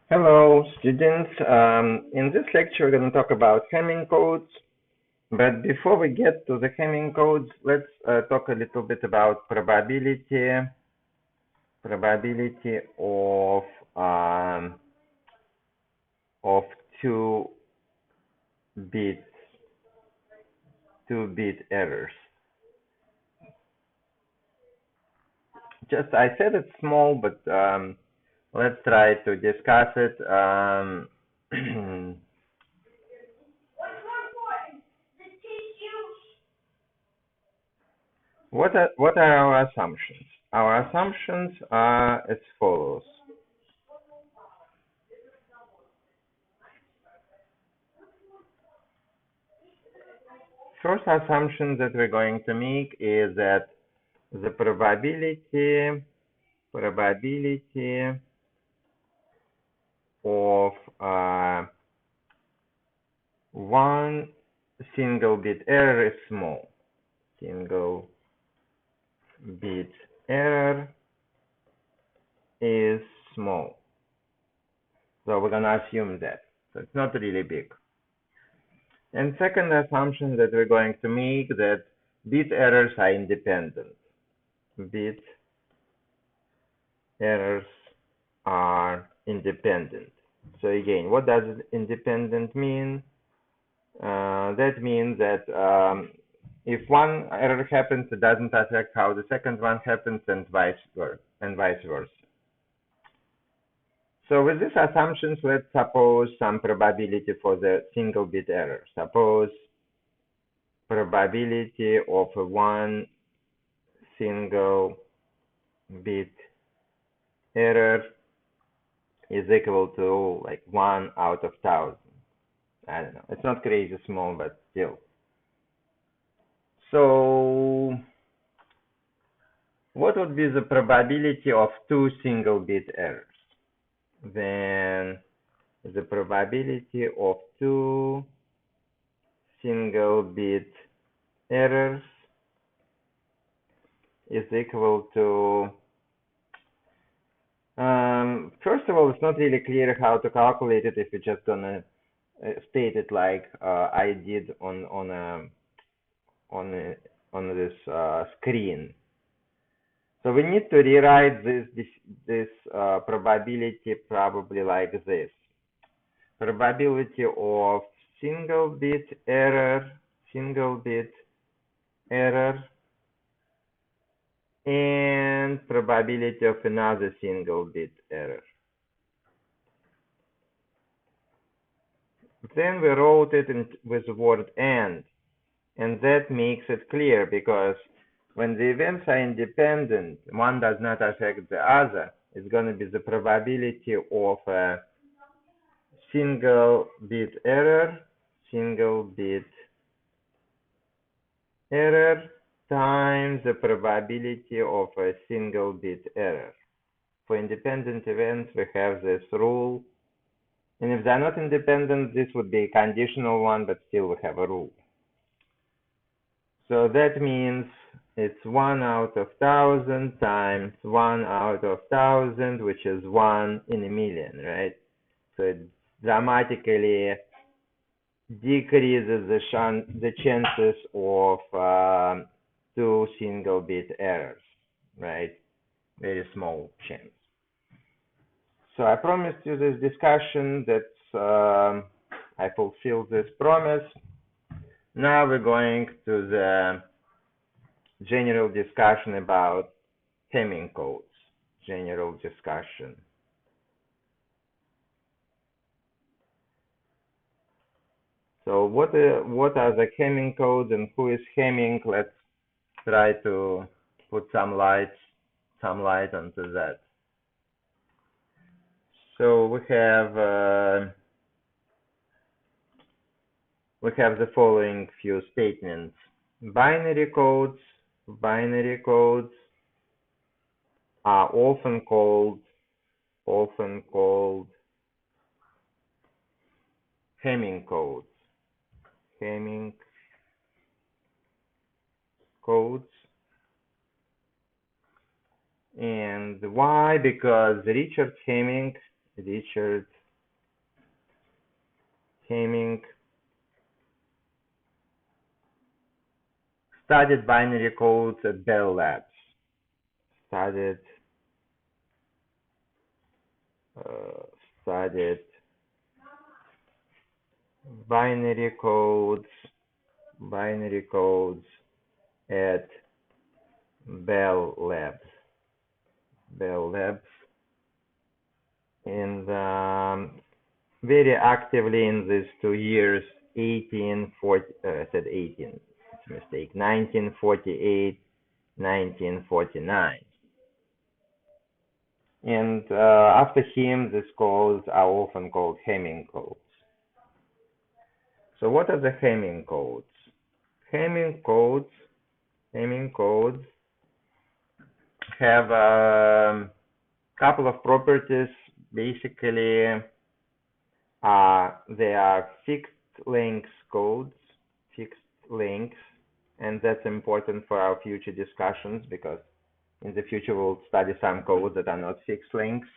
Hello, students. In this lecture, we're going to talk about Hamming codes. But before we get to the Hamming codes, let's talk a little bit about probability of two bit errors. I said it's small, but let's try to discuss it. What are our assumptions? Our assumptions are as follows. First assumption that we're going to make is that the probability of one single bit error is small. Single bit error is small. So we're going to assume that. So it's not really big. And second assumption that we're going to make that bit errors are independent. Bit errors are independent. So again, what does independent mean? That means that if one error happens, it doesn't affect how the second one happens, and vice versa. So with these assumptions, let's suppose some probability for the single bit error. Suppose probability of one single bit error is equal to like 1 out of 1,000. I don't know. It's not crazy small, but still. So what would be the probability of two single bit errors? Then the probability of two single bit errors is equal to, first of all, it's not really clear how to calculate it if you're just gonna state it like I did on this screen. So we need to rewrite this probability probably like this. Probability of single bit error, and probability of another single bit error. Then we wrote it with the word and that makes it clear, because when the events are independent, one does not affect the other. It's going to be the probability of a single bit error times the probability of a single bit error. For independent events, we have this rule. And if they're not independent, this would be a conditional one, but still we have a rule. So that means it's 1 out of 1,000 times 1 out of 1,000, which is 1 in a million, right? So it dramatically decreases the chances of two single bit errors, right? Very small chance. So I promised you this discussion that I fulfilled this promise. Now we're going to the general discussion about Hamming codes. General discussion. So what are the Hamming codes and who is Hamming? Let's try to put some light onto that. So we have the following few statements. Binary codes are often called Hamming codes. Hamming codes. And why? Because Richard Hamming Hemming studied binary codes at Bell Labs. Studied binary codes at Bell Labs. And very actively in these 2 years, 1948, 1949. And after him, these codes are often called Hemming codes. So what are the Hemming codes? Hemming codes have a couple of properties. Basically, they are fixed length codes, and that's important for our future discussions because in the future we'll study some codes that are not fixed lengths.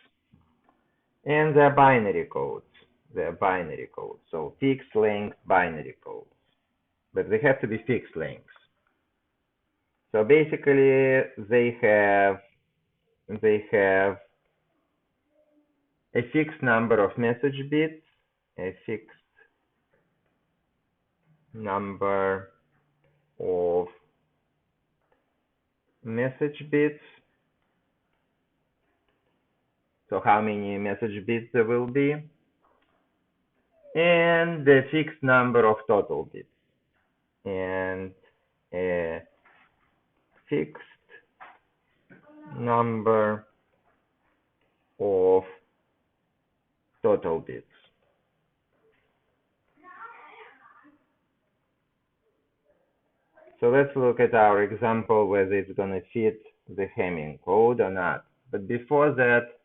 And they're binary codes. So fixed length binary codes. But they have to be fixed lengths. So basically they have a fixed number of message bits, a fixed number of message bits. So how many message bits there will be, and the fixed number of total bits, and a fixed number of total bits. So let's look at our example whether it's going to fit the Hemming code or not. But before that,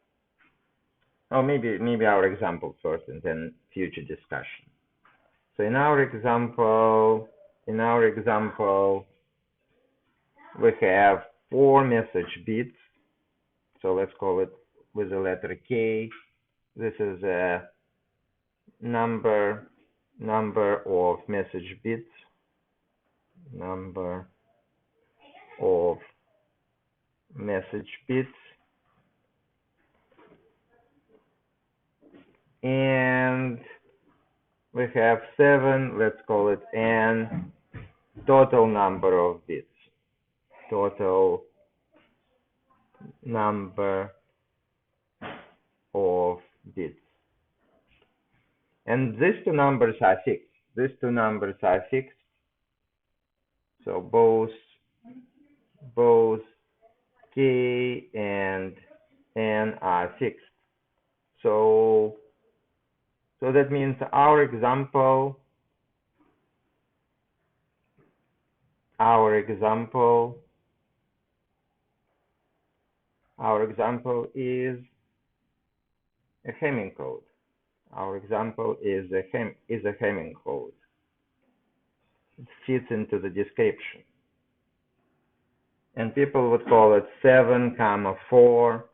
maybe our example first and then future discussion. So in our example, we have 4 message bits. So let's call it with the letter K. This is a number of message bits. And we have 7, let's call it N, total number of bits. And these two numbers are fixed. So both K and N are fixed. So that means our example is a Hemming code. Our example is a Hemming code. It fits into the description. And people would call it 7, 4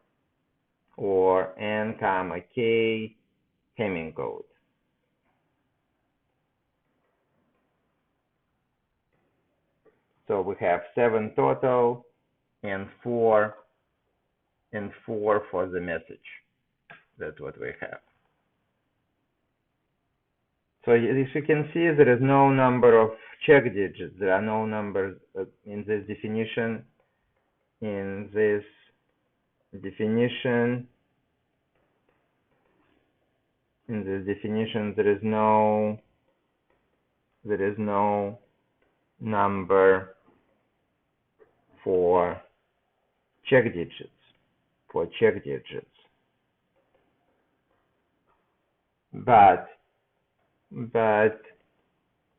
or N, K Hemming code. So we have 7 total and 4 for the message. That's what we have. So as you can see, there is no number of check digits. There are no numbers in this definition. There is no number for check digits. But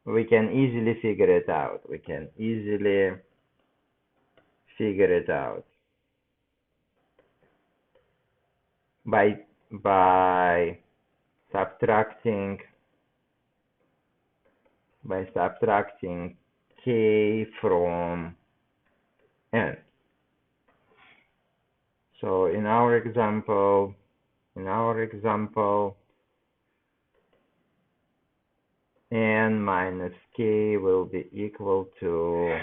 we can easily figure it out. By subtracting K from N. So in our example, n minus k will be equal to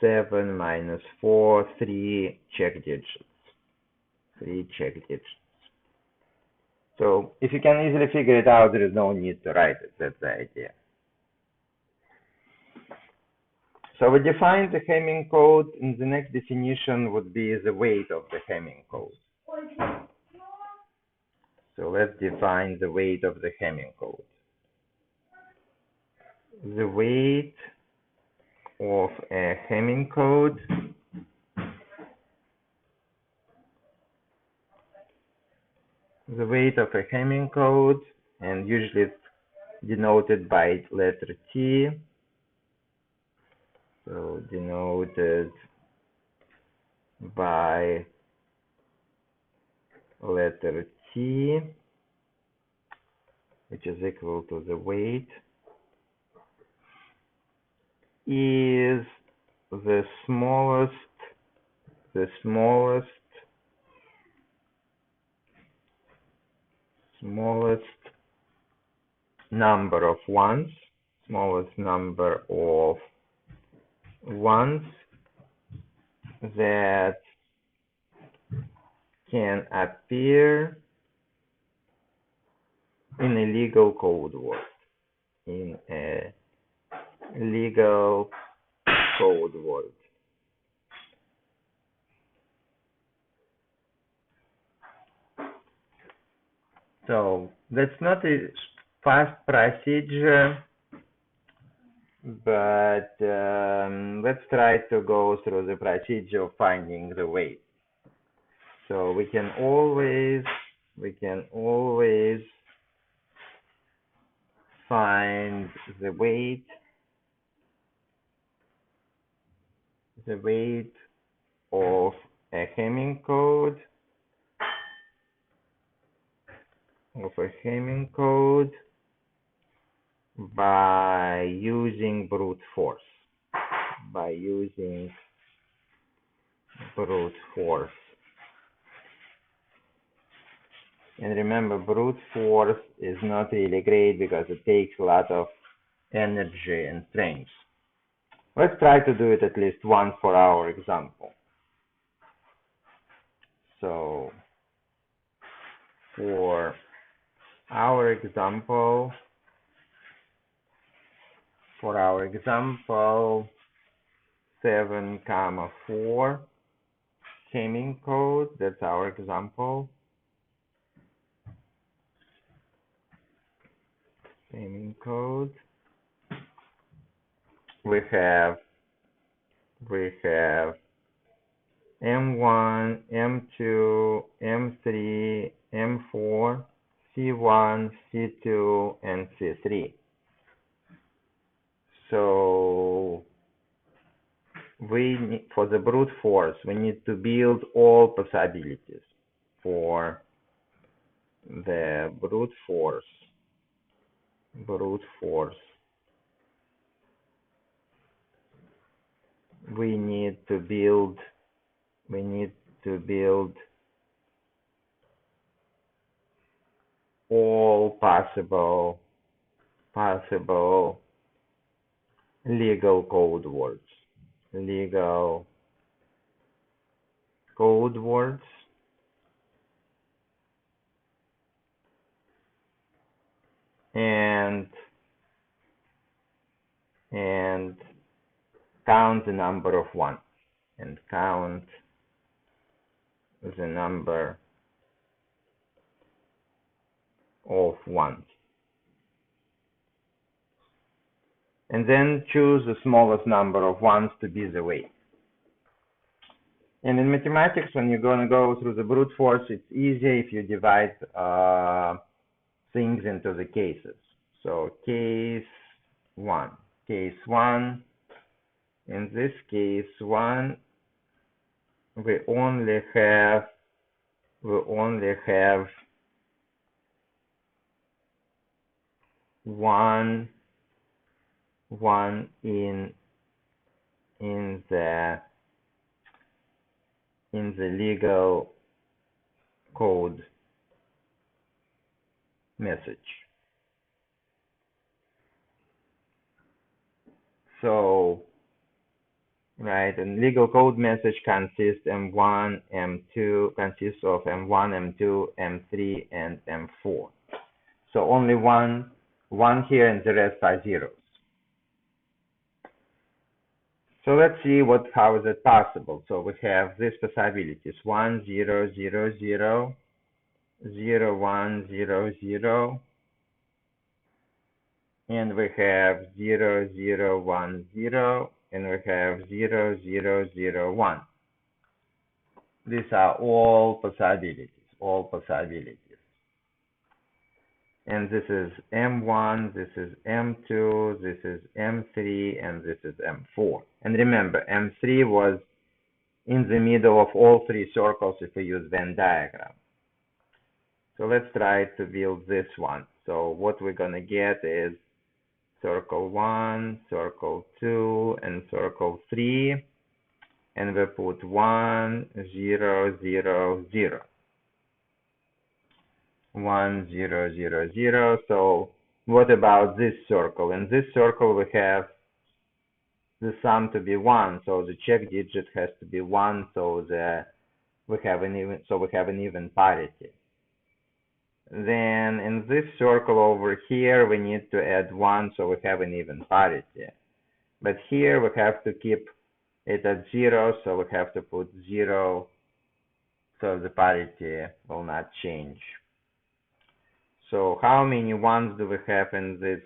7 minus 4, 3 check digits. 3 check digits. So if you can easily figure it out, there is no need to write it. That's the idea. So we define the Hamming code, and the next definition would be the weight of the Hamming code. So let's define the weight of the Hamming code. The weight of a Hamming code and usually it's denoted by letter T. So denoted by letter T, which is equal to the weight, is the smallest number of ones, that can appear in a legal code word. So that's not a fast procedure, but let's try to go through the procedure of finding the weight. So we can always find the weight of a Hamming code by using brute force. And remember, brute force is not really great because it takes a lot of energy and strength. Let's try to do it at least once for our example. So for our example, 7, 4 Hamming code, that's our example. Hamming code. We have M1, M2, M3, M4, C1, C2, and C3. So for the brute force, we need to build all possibilities. For the brute force, we need to build all possible legal code words. And count the number of ones. And then choose the smallest number of ones to be the weight. And in mathematics, when you're going to go through the brute force, it's easier if you divide things into the cases. So case 1. In this case 1, we only have one in the legal code message. So, right, and legal code message consists M1, M2, consists of M1, M2, M3, and M4. So only one here and the rest are zeros. So let's see how is it possible. So we have these possibilities: 1, 0, 0, 0, 0, 1, 0, 0, and we have 0, 0, 1, 0, and we have 0, 0, 0, 1. These are all possibilities, And this is M1, this is M2, this is M3, and this is M4. And remember, M3 was in the middle of all three circles if we use Venn diagram. So let's try to build this one. So what we're going to get is circle 1, circle 2, and circle 3. And we put 1, 0, 0, 0. 1, 0, 0, 0. So what about this circle? In this circle, we have the sum to be 1. So the check digit has to be 1. So we have an even parity. Then in this circle over here, we need to add 1. So we have an even parity. But here we have to keep it at 0. So we have to put 0. So the parity will not change. So how many ones do we have in this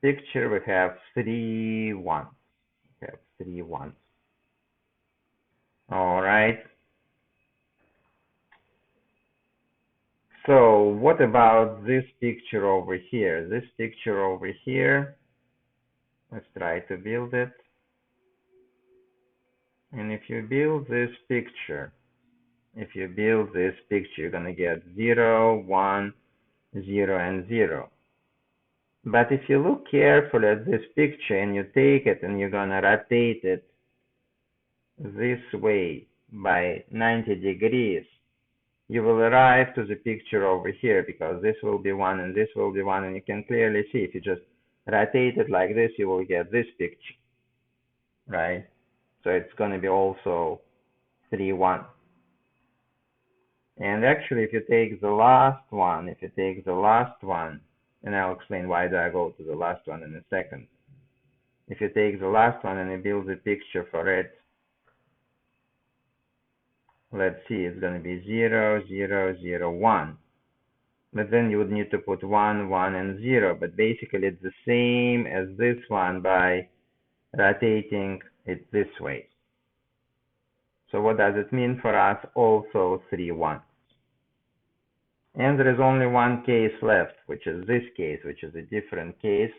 picture? We have 3 ones. We have 3 ones. All right. So what about this picture over here? This picture over here, let's try to build it. And if you build this picture, you're going to get 0, 1, 0, and 0. But if you look carefully at this picture and you take it and you're going to rotate it this way by 90 degrees, you will arrive to the picture over here, because this will be 1 and this will be 1, and you can clearly see if you just rotate it like this, you will get this picture, right? So it's going to be also 3, 1. And actually, if you take the last one, and I'll explain why do I go to the last one in a second. If you take the last one and you build a picture for it, let's see, it's going to be 0, 0, 0, 1. But then you would need to put 1, 1, and 0. But basically, it's the same as this one by rotating it this way. So what does it mean for us? Also 3 1s. And there is only one case left, which is this case, which is a different case.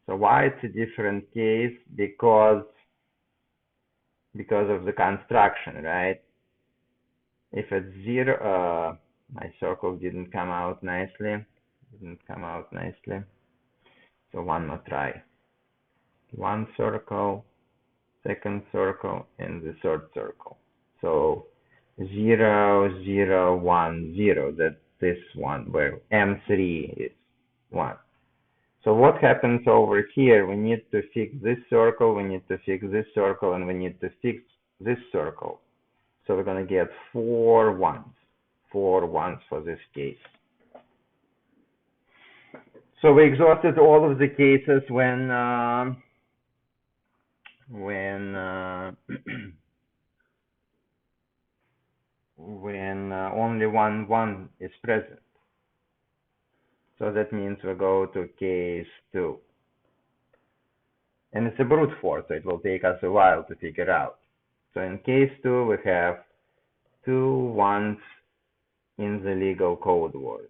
So why it's a different case? Because of the construction, right? If it's 0, my circle didn't come out nicely. So one more try. One circle, second circle, and the third circle. So 0, 0, 1, 0. That's this one where M3 is 1. So what happens over here? We need to fix this circle, we need to fix this circle, and we need to fix this circle. So we're going to get 4 1s. 4 1s for this case. So we exhausted all of the cases when only one 1 is present. So that means we go to case 2. And it's a brute force, so it will take us a while to figure out. So in case 2, we have 2 1s in the legal code word.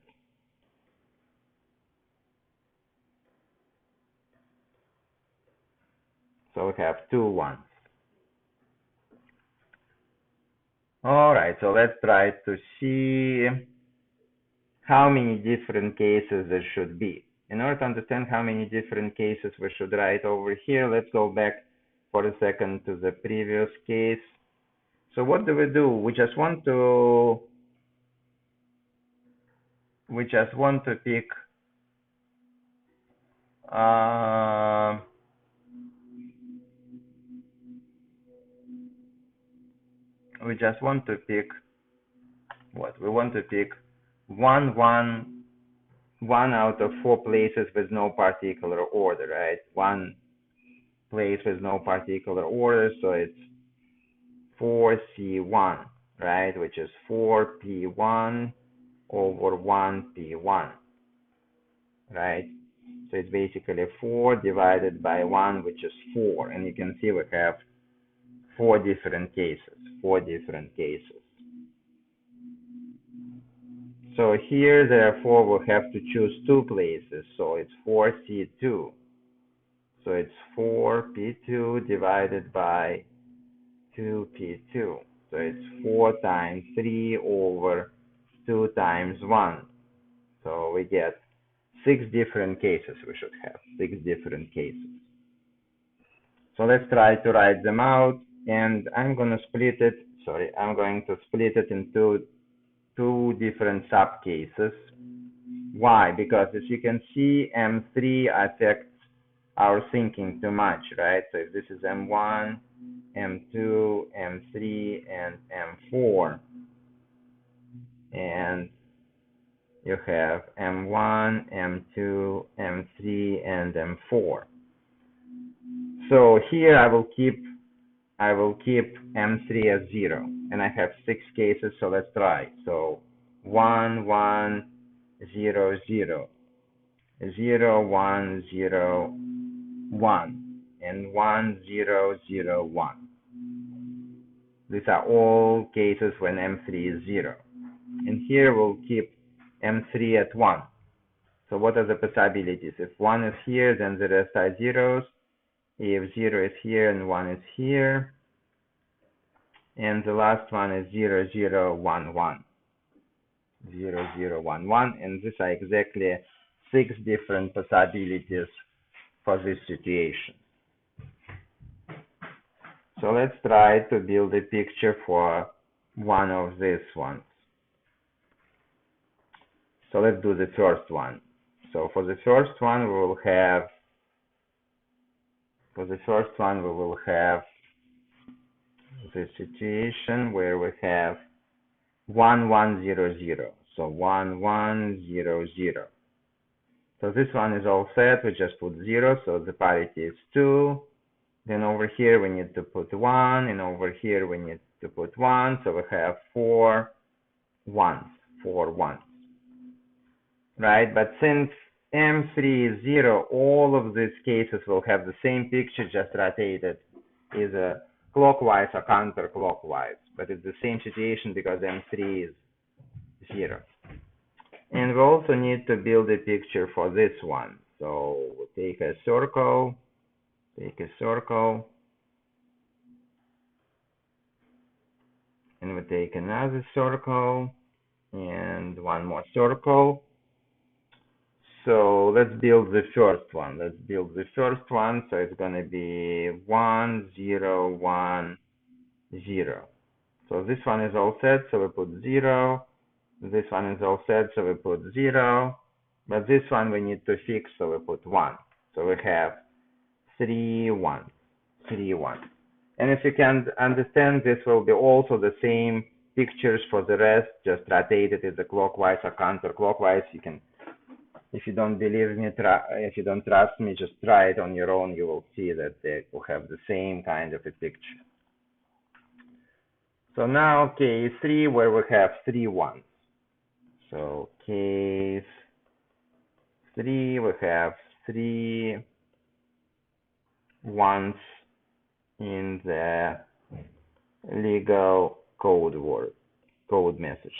So we have 2 1s. All right, so let's try to see how many different cases there should be. In order to understand how many different cases we should write over here, let's go back for a second to the previous case. So what do? We just want to pick We just want to pick what? We want to pick one out of 4 places with no particular order, right? One place with no particular order, so it's 4C1, right? Which is 4P1 over 1P1, right? So it's basically 4 divided by 1, which is 4. And you can see we have 4 different cases, 4 different cases. So here, therefore, we'll have to choose 2 places. So it's 4C2. So it's 4P2 divided by 2P2. So it's 4 times 3 over 2 times 1. So we get 6 different cases we should have, 6 different cases. So let's try to write them out. And I'm going to split it into 2 different subcases. Why? Because as you can see, M3 affects our thinking too much, right? So if this is M1, M2, M3, and M4, and you have M1, M2, M3, and M4. So here I will keep M3 as 0, and I have 6 cases, so let's try. So 1, 1, 0, 0, 0, 1, 0, 1, and 1, 0, 0, 1. These are all cases when M3 is 0. And here we'll keep M3 at 1. So what are the possibilities? If 1 is here, then the rest are zeros. If 0 is here and 1 is here, and the last one is 0, 0, 1, 1. 0, 0, 1, 1. And these are exactly 6 different possibilities for this situation. So let's try to build a picture for one of these ones. So let's do the first one. So for the first one, we will have the situation where we have 1, 1, 0, 0. So 1, 1, 0, 0. So this one is all set. We just put 0, so the parity is 2. Then over here we need to put 1, and over here we need to put 1. So we have 4 1s, right? But since M3 is 0, all of these cases will have the same picture, just rotated either clockwise or counterclockwise. But it's the same situation because M3 is 0. And we also need to build a picture for this one. So we'll take a circle, and we take another circle, and one more circle. So let's build the first one. So it's going to be 1, 0, 1, 0. So this one is all set, so we put 0. This one is all set, so we put 0. But this one we need to fix, so we put 1. So we have 3, 1. And if you can understand, this will be also the same pictures for the rest, just rotated either clockwise or counterclockwise. You can, if you don't believe me, if you don't trust me, just try it on your own. You will see that they will have the same kind of a picture. So now case 3, where we have 3 1s. So case 3, we have 3 1s in the legal code message.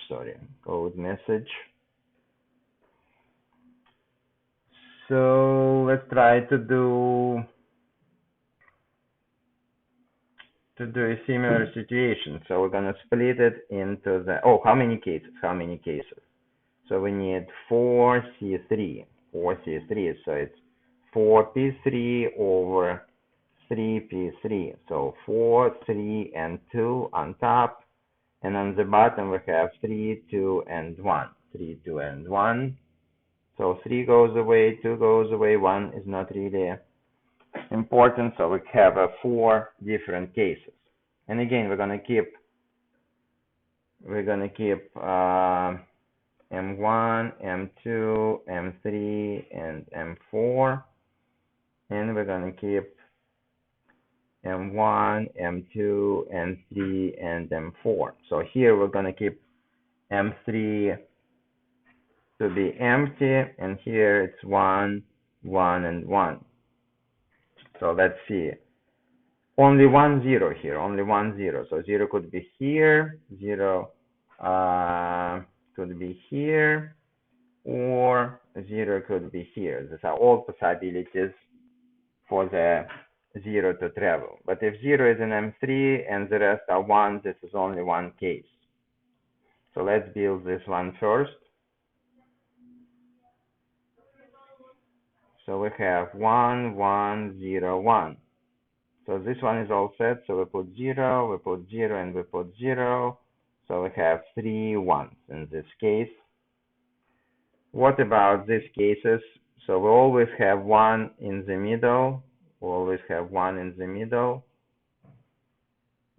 So let's try to do a similar situation. So we're gonna split it into the how many cases? So we need 4C3. So it's 4P3 over 3P3. So 4, 3, and 2 on top. And on the bottom we have 3, 2, and 1. 3, 2, and 1. So 3 goes away, 2 goes away, 1 is not really important. So we have 4 different cases. And again, we're gonna keep M1, M2, M3, and M4, and we're gonna keep M1, M2, M3, and M4. So here we're gonna keep M3 to be empty, and here it's 1, 1, and 1. So let's see. Only 1 0 here, only 1 0. So 0 could be here, 0 could be here, or 0 could be here. These are all possibilities for the 0 to travel. But if 0 is in M3 and the rest are 1, this is only one case. So let's build this one first. So we have 1, 1, 0, 1. So this one is all set. So we put 0, we put 0, and we put 0. So we have 3 1s in this case. What about these cases? So we always have 1 in the middle. We always have 1 in the middle.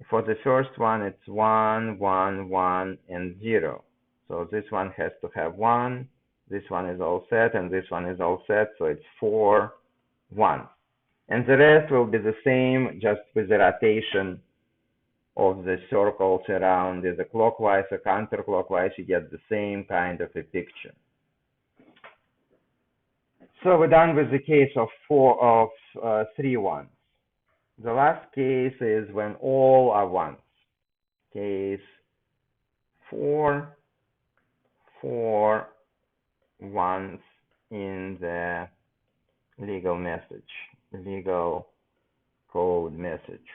For the first one, it's 1, 1, 1, and 0. So this one has to have 1. This one is all set, and this one is all set. So it's 4 1. And the rest will be the same, just with the rotation of the circles around either clockwise or counterclockwise. You get the same kind of a picture. So we're done with the case of 3 1s. The last case is when all are 1s. Case 4 1s in the legal message, legal code message.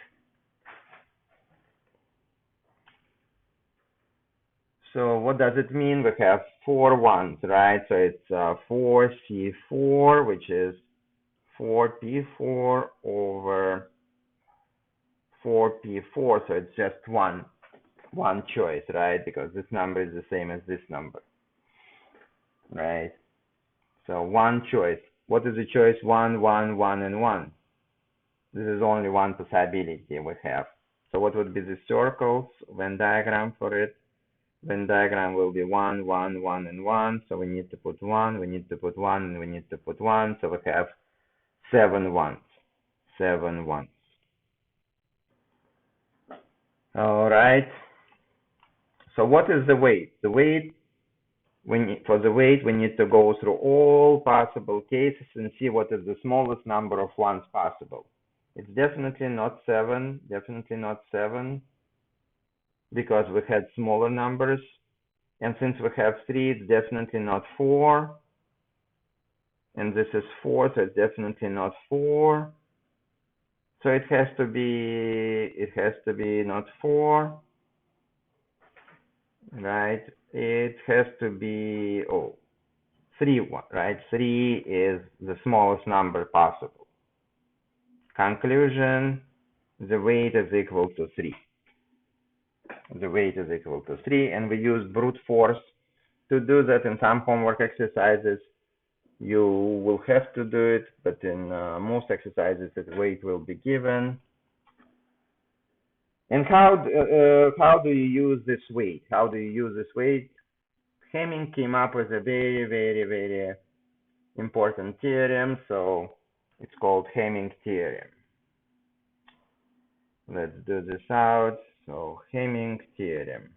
So what does it mean? We have 4 1s, right? So it's 4C4, which is 4P4 over 4P4. So it's just one choice, right? Because this number is the same as this number, right? So one choice. What is the choice? 1, 1, 1, and 1. This is only one possibility we have. So what would be the circles, Venn diagram for it? Venn diagram will be 1, 1, 1, and 1. So we need to put 1, we need to put 1, and we need to put 1. So we have 7 1s. 7 1s. All right. So what is the weight? The weight, for the weight, we need to go through all possible cases and see what is the smallest number of 1s possible. It's definitely not 7. Definitely not 7. Because we had smaller numbers, and since we have 3, it's definitely not 4, and this is 4, so it's definitely not 4, so it has to be not 4, right? It has to be 3 1, right? 3 is the smallest number possible. Conclusion: the weight is equal to 3. The weight is equal to 3, and we use brute force to do that. In some homework exercises, you will have to do it, but in most exercises, the weight will be given. And how do you use this weight? How do you use this weight? Hamming came up with a very, very, very important theorem, so it's called Hamming theorem. Let's do this out. So Hamming theorem.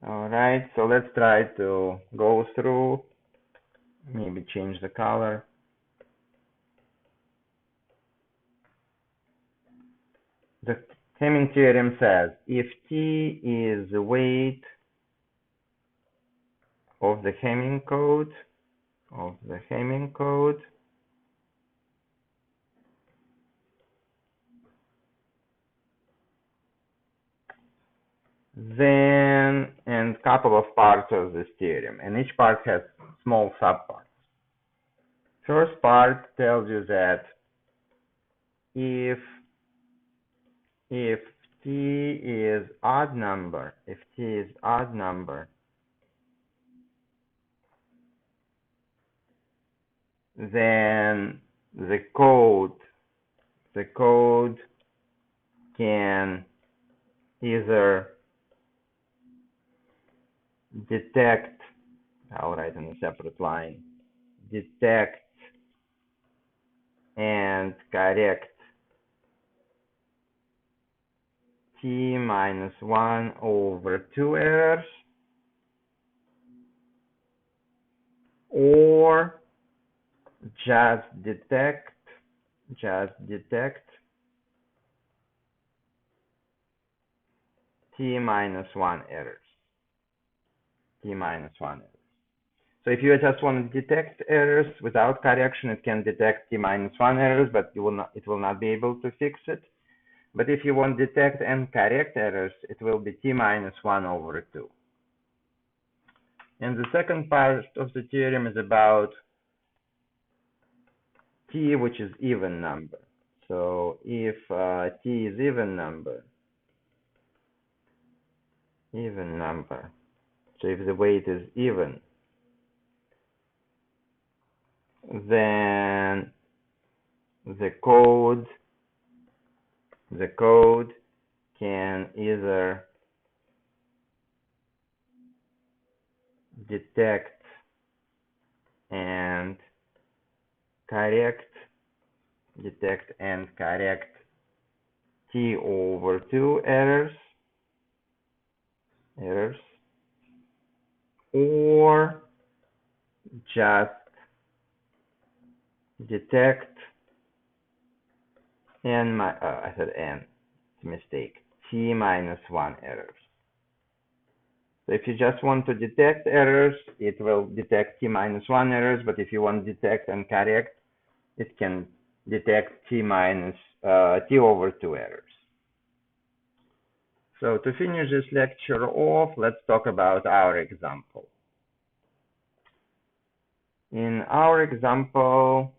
All right, so let's try to go through, maybe change the color. The Hamming theorem says if T is the weight of the Hamming code, then, and couple of parts of this theorem, and each part has small subparts. First part tells you that if T t is odd number, if t is odd number, then the code can either detect, I'll write on a separate line, detect and correct t minus 1 over 2 errors, or just detect t minus 1 errors. So if you just want to detect errors without correction, it can detect t minus 1 errors, but it will not be able to fix it. But if you want to detect and correct errors, it will be t minus 1 over 2. And the second part of the theorem is about t, which is even number. So if t is even number, so if the weight is even, then the code can either detect and correct t over 2 errors, or just detect I said n, it's a mistake, t minus 1 errors. So if you just want to detect errors, it will detect t minus 1 errors, but if you want to detect and correct, it can detect t over 2 errors. So to finish this lecture off, let's talk about our example. In our example,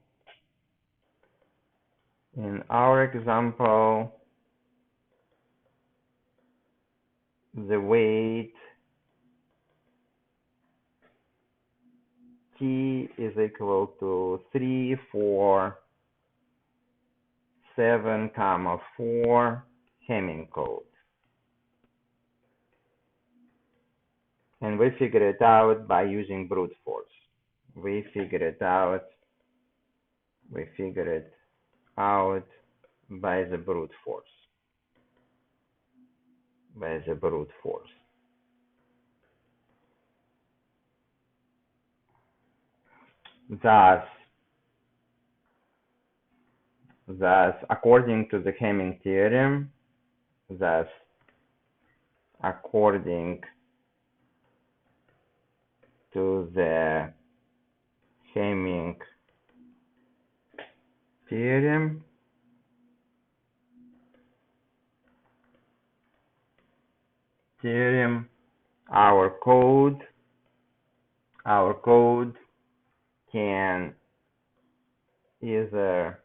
the weight t is equal to 3, 4, 7, 4 Hamming code. And we figure it out by using brute force. We figure it out by the brute force. Thus, according to the Hamming theorem, our code can either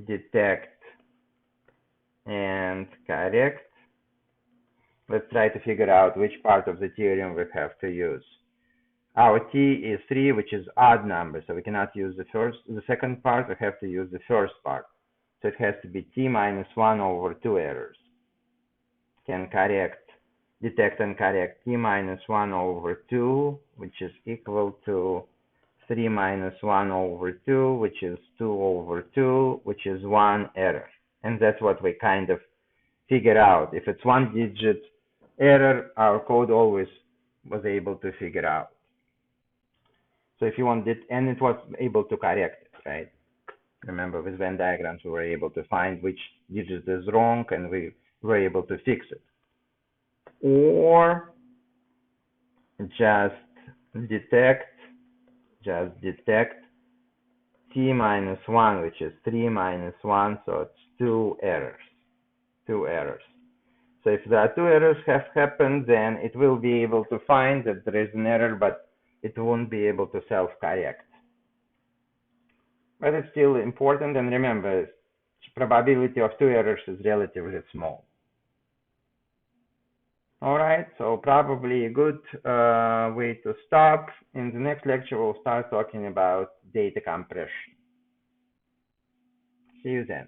detect and correct. Let's try to figure out which part of the theorem we have to use. Our t is 3, which is odd number, so we cannot use the second part. We have to use the first part. So it has to be t minus 1 over 2 errors. Can detect and correct t minus 1 over 2, which is equal to 3 minus 1 over 2, which is 2 over 2, which is 1 error. And that's what we kind of figure out. If it's 1-digit error, our code always was able to figure out. So if you want it, and it was able to correct it, right? Remember, with Venn diagrams, we were able to find which digit is wrong, and we were able to fix it. Or just detect t minus 1, which is 3 minus 1, so it's 2 errors. So if there are 2 errors have happened, then it will be able to find that there is an error, but it won't be able to self-correct. But it's still important, and remember, probability of 2 errors is relatively small. All right, so probably a good way to stop. In the next lecture, we'll start talking about data compression. See you then.